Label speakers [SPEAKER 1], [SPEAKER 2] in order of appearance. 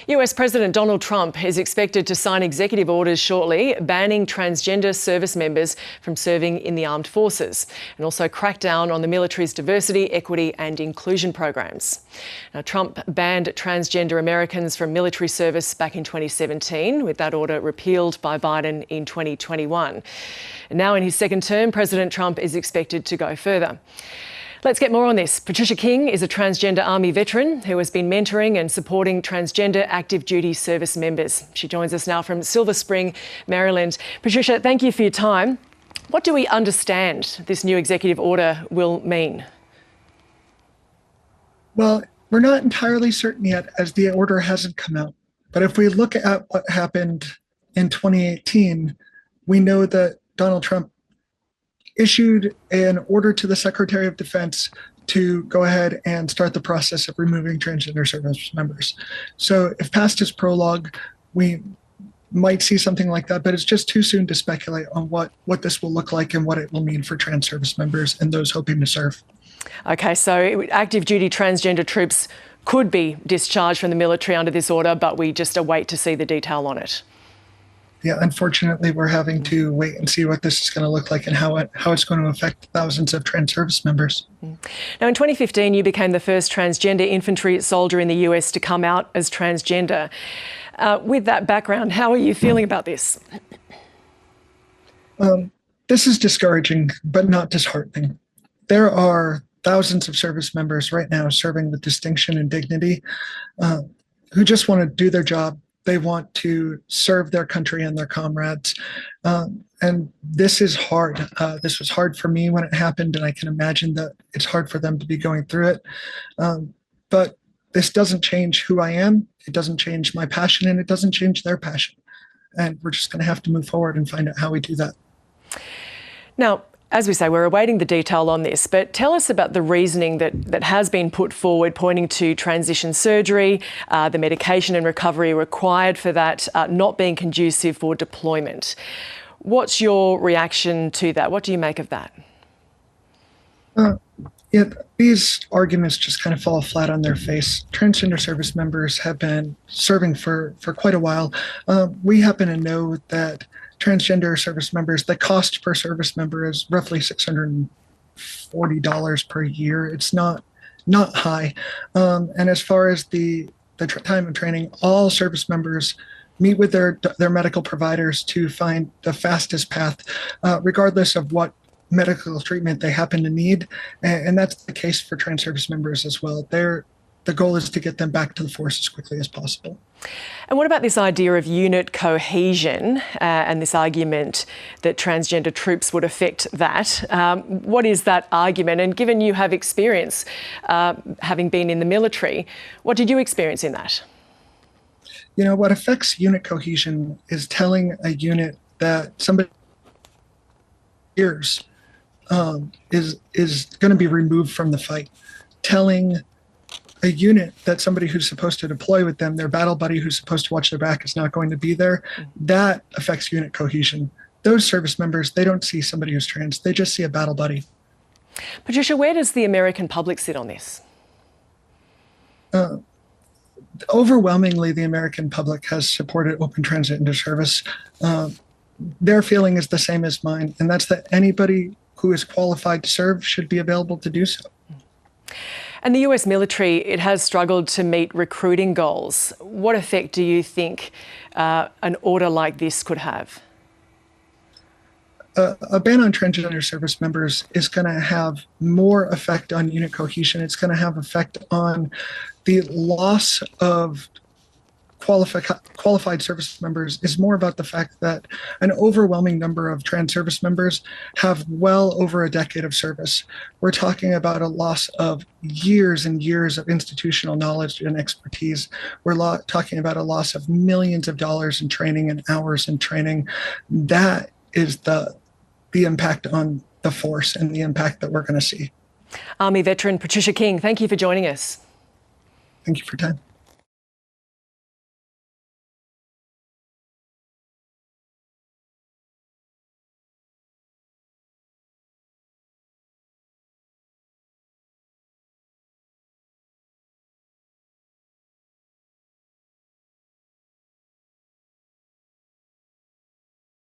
[SPEAKER 1] US President Donald Trump is expected to sign executive orders shortly banning transgender service members from serving in the armed forces and also crack down on the military's diversity, equity and inclusion programs. Now, Trump banned transgender Americans from military service back in 2017, with that order repealed by Biden in 2021. And now in his second term, President Trump is expected to go further. Let's get more on this. Patricia King is a transgender Army veteran who has been mentoring and supporting transgender active duty service members. She joins us now from Silver Spring, Maryland. Patricia, thank you for your time. What do we understand this new executive order will mean?
[SPEAKER 2] Well, we're not entirely certain yet, as the order hasn't come out. But if we look at what happened in 2018, we know that Donald Trump issued an order to the Secretary of Defense to go ahead and start the process of removing transgender service members. So if past is prologue, we might see something like that, but it's just too soon to speculate on what this will look like and what it will mean for trans service members and those hoping to serve.
[SPEAKER 1] Okay, so active duty transgender troops could be discharged from the military under this order, but we just await to see the detail on it.
[SPEAKER 2] Yeah, unfortunately, we're having to wait and see what this is going to look like and how it's going to affect thousands of trans service members.
[SPEAKER 1] Now, in 2015, you became the first transgender infantry soldier in the US to come out as transgender. With that background, how are you feeling about this?
[SPEAKER 2] This is discouraging, but not disheartening. There are thousands of service members right now serving with distinction and dignity who just want to do their job. They want to serve their country and their comrades. And this is hard. This was hard for me when it happened, and I can imagine that it's hard for them to be going through it. But this doesn't change who I am. It doesn't change my passion, and it doesn't change their passion. And we're just going to have to move forward and find out how we do that.
[SPEAKER 1] Now, as we say, we're awaiting the detail on this, but tell us about the reasoning that has been put forward, pointing to transition surgery, the medication and recovery required for that not being conducive for deployment. What's your reaction to that? What do you make of that?
[SPEAKER 2] These arguments just kind of fall flat on their face. Transgender service members have been serving for quite a while. We happen to know that transgender service members, the cost per service member is roughly $640 per year. It's not high. And as far as the time of training, all service members meet with their medical providers to find the fastest path, regardless of what medical treatment they happen to need. And that's the case for trans service members as well. The goal is to get them back to the force as quickly as possible.
[SPEAKER 1] And what about this idea of unit cohesion and this argument that transgender troops would affect that? What is that argument? And given you have experience having been in the military, what did you experience in that?
[SPEAKER 2] You know, what affects unit cohesion is telling a unit that somebody is going to be removed from the fight. Telling a unit that somebody who's supposed to deploy with them, their battle buddy who's supposed to watch their back, is not going to be there. That affects unit cohesion. Those service members, they don't see somebody who's trans, they just see a battle buddy.
[SPEAKER 1] Patricia, where does the American public sit on this?
[SPEAKER 2] Overwhelmingly, the American public has supported open transgender service. Their feeling is the same as mine, and that's that anybody who is qualified to serve should be available to do so.
[SPEAKER 1] And the US military, it has struggled to meet recruiting goals. What effect do you think an order like this could have?
[SPEAKER 2] A ban on transgender service members is going to have more effect on unit cohesion. It's going to have effect on the loss of qualified service members. Is more about the fact that an overwhelming number of trans service members have well over a decade of service. We're talking about a loss of years and years of institutional knowledge and expertise. We're talking about a loss of millions of dollars in training and hours in training. That is the impact on the force and the impact that we're going to see.
[SPEAKER 1] Army veteran Patricia King, thank you for joining us.
[SPEAKER 2] Thank you for your time.